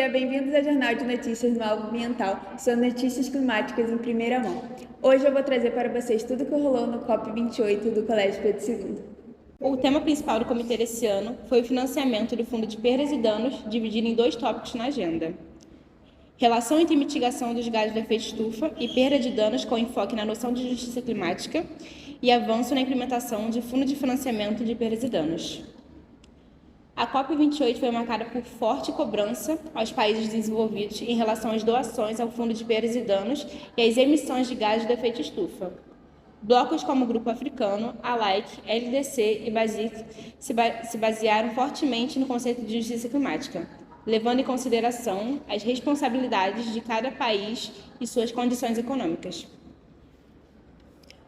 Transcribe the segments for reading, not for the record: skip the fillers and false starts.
dia, bem-vindos ao Jornal de Notícias do Alvo Ambiental, são notícias climáticas em primeira mão. Hoje eu vou trazer para vocês tudo o que rolou no COP28 do Colégio Pedro II. O tema principal do comitê desse ano foi o financiamento do Fundo de Perdas e Danos, dividido em 2 tópicos na agenda. Relação entre mitigação dos gases do efeito estufa e perda de danos com enfoque na noção de justiça climática e avanço na implementação de fundo de financiamento de perdas e danos. A COP28 foi marcada por forte cobrança aos países desenvolvidos em relação às doações ao Fundo de Perdas e Danos e às emissões de gases do efeito estufa. Blocos como o Grupo Africano, ALAIC, LDC e BASIC se basearam fortemente no conceito de justiça climática, levando em consideração as responsabilidades de cada país e suas condições econômicas.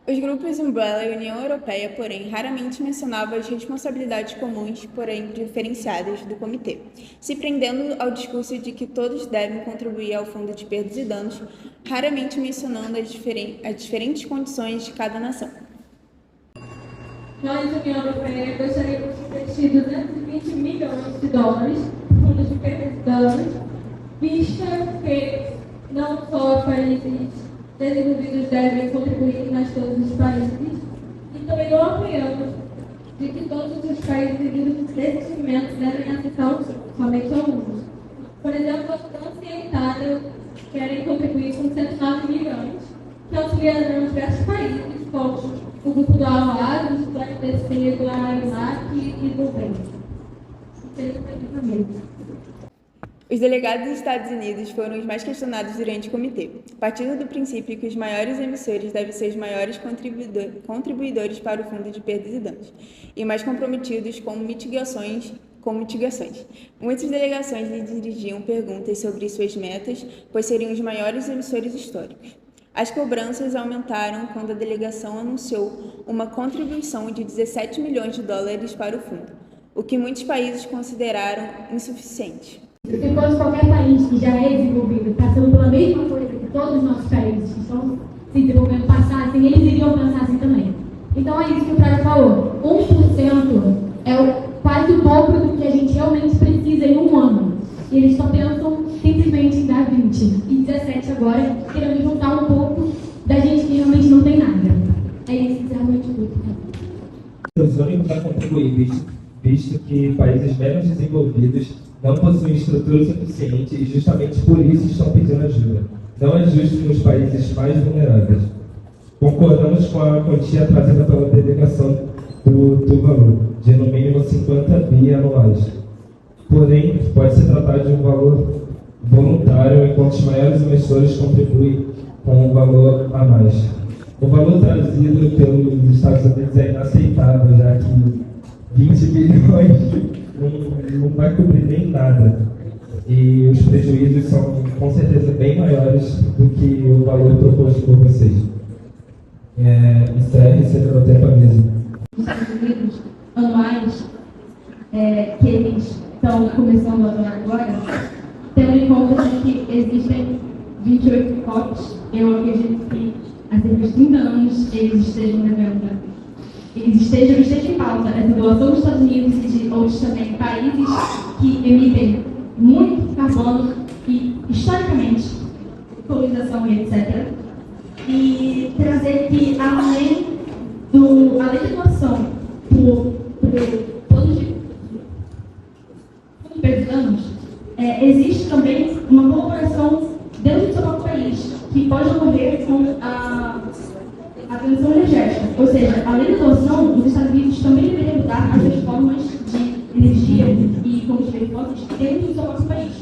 Os grupos Umbrella e União Europeia, porém, raramente mencionavam as responsabilidades comuns, porém diferenciadas, do comitê, se prendendo ao discurso de que todos devem contribuir ao Fundo de Perdas e Danos, raramente mencionando as diferentes condições de cada nação. Nós, União Europeia, gostaríamos de investir 220 milhões de dólares no Fundo de Perdas e Danos, vista que não só países desenvolvidos devem contribuir, mas todos os países, e também não apoiamos de que todos os países em desenvolvimento devem acessar somente alguns. Por exemplo, a França e a Itália querem contribuir com 109 milhões, que auxiliarão diversos países, como o grupo do AOA, do LDC, do AIMAC e do BEM. Os delegados dos Estados Unidos foram os mais questionados durante o comitê, partindo do princípio que os maiores emissores devem ser os maiores contribuidores para o Fundo de Perdas e Danos, e mais comprometidos com mitigações. Muitas delegações lhe dirigiam perguntas sobre suas metas, pois seriam os maiores emissores históricos. As cobranças aumentaram quando a delegação anunciou uma contribuição de 17 milhões de dólares para o fundo, o que muitos países consideraram insuficiente. Se fosse qualquer país que já é desenvolvido, passando pela mesma coisa que todos os nossos países que estão se desenvolvendo passassem, eles iriam pensar assim também. Então é isso que o Praga falou. 1% é quase o dobro do que a gente realmente precisa em um ano. E eles só pensam simplesmente em dar 20. E 17 agora, querendo juntar um pouco da gente que realmente não tem nada. É isso que realmente tudo. Funcionem para contribuir, visto que países menos desenvolvidos não possuem estrutura suficiente e justamente por isso estão pedindo ajuda. Não é justo nos países mais vulneráveis. Concordamos com a quantia trazida pela delegação do valor, de no mínimo 50 bi anuais. Porém, pode se tratar de um valor voluntário, enquanto os maiores emissores contribuem com um valor a mais. O valor trazido pelos Estados Unidos é inaceitável, já que 20 bilhões não vai cobrir nem nada. E os prejuízos são, com certeza, bem maiores do que o valor proposto por vocês. Isso é receber o tempo mesmo. Os Estados Unidos anuais, que eles estão começando a adorar agora, tendo em conta que existem 28 COPs, eu acredito que há cerca de 30 anos eles estejam devendo. Esteja em pauta essa doação dos Estados Unidos e de outros também países que emitem muito carbono e, historicamente, colonização e etc. E trazer que, além da doação por todos os perdas, existe também uma colaboração dentro do seu próprio país, que pode ocorrer com a transição energética. Ou seja, além da doação, os Estados Unidos também deveriam mudar as suas formas de energia e combustíveis fósseis dentro do seu próprio país.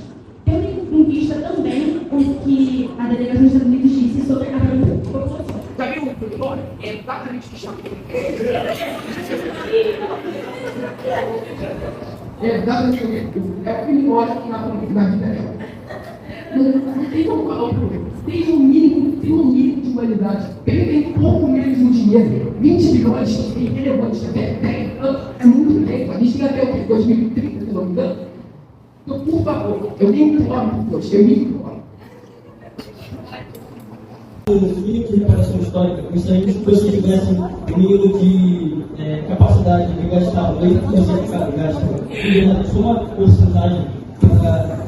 Tendo em vista também o que a delegação dos Estados Unidos disse sobre a população. Já viu o Plutônio? É exatamente o que chama. É exatamente o que é o que me mostra que na vida real. Tem um valor, tem um mínimo de humanidade, tem pouco menos de dinheiro, 20 bilhões, é irrelevante, é muito tempo, a gente tem até o que, 2030, se não me engano. Então, por favor, eu me imploro por Deus, eu me imploro. No mínimo de reparação histórica, gostaríamos que vocês tivessem um mínimo de capacidade de gastar 8% de cada gasto, só uma porcentagem para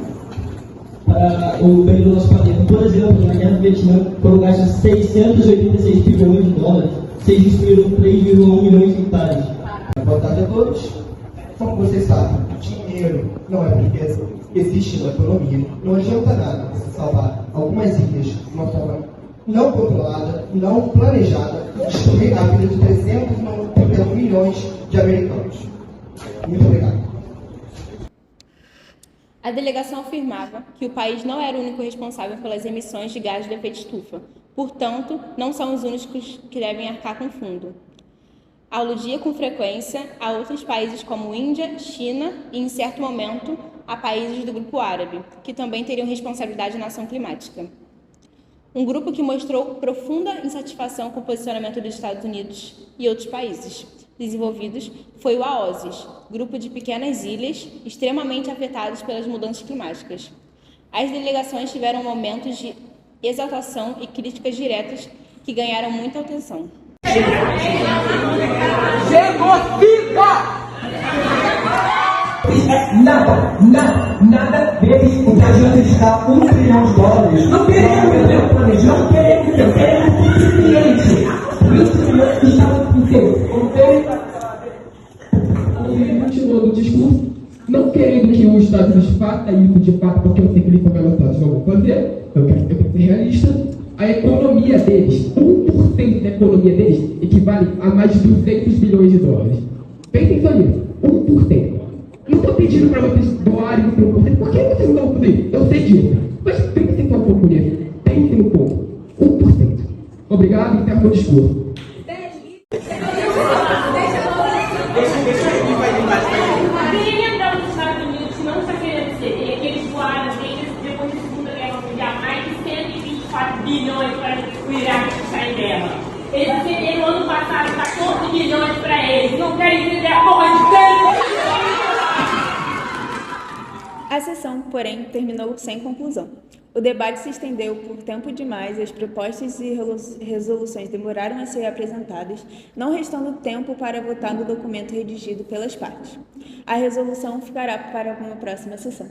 para o bem do nosso planeta. Por exemplo, na guerra do Vietnã foram gastos 686 bilhões de dólares, vocês destruíram 3,1 milhões de hectares. Boa tarde a todos. Como vocês sabem, dinheiro não é riqueza, existe na economia. Não adianta nada você salvar algumas ilhas de uma forma não controlada, não planejada, e destruir a vida de 390 milhões de americanos. Muito obrigado. A delegação afirmava que o país não era o único responsável pelas emissões de gases de efeito estufa, portanto, não são os únicos que devem arcar com o fundo. Aludia com frequência a outros países como Índia, China e, em certo momento, a países do grupo árabe, que também teriam responsabilidade na ação climática. Um grupo que mostrou profunda insatisfação com o posicionamento dos Estados Unidos e outros países desenvolvidos foi o AOSIS, grupo de pequenas ilhas extremamente afetadas pelas mudanças climáticas. As delegações tiveram momentos de exaltação e críticas diretas que ganharam muita atenção. Genocida! Nada deles. O que adianta eles dar $1 trilhão? Não queremos entender o planeta, não queremos, eu quero o cliente estavam com Ele continuou no discurso, não querendo que os Estados Unidos faça isso de fato, porque eu sei que eles são velocidades, não vou fazer, eu quero ser realista. A economia deles, 1% da economia deles, equivale a mais de 200 bilhões de dólares. Pensem só nisso, 1%. Não estou pedindo para vocês doarem o 1%, por que vocês não vão fazer? Eu sei disso, mas pensem só um pouco nisso, pensem um pouco, 1%. Obrigado e encerro meu discurso. Quem lembrar dos Estados Unidos que não está querendo ser, e aqueles voaram depois da Segunda Guerra Mundial, mais de 124 bilhões para o Iraque sair dela. Eles receberam ano passado 14 bilhões para eles, não querem receber a porra de tanto. A sessão, porém, terminou sem conclusão. O debate se estendeu por tempo demais e as propostas e resoluções demoraram a ser apresentadas, não restando tempo para votar no documento redigido pelas partes. A resolução ficará para uma próxima sessão.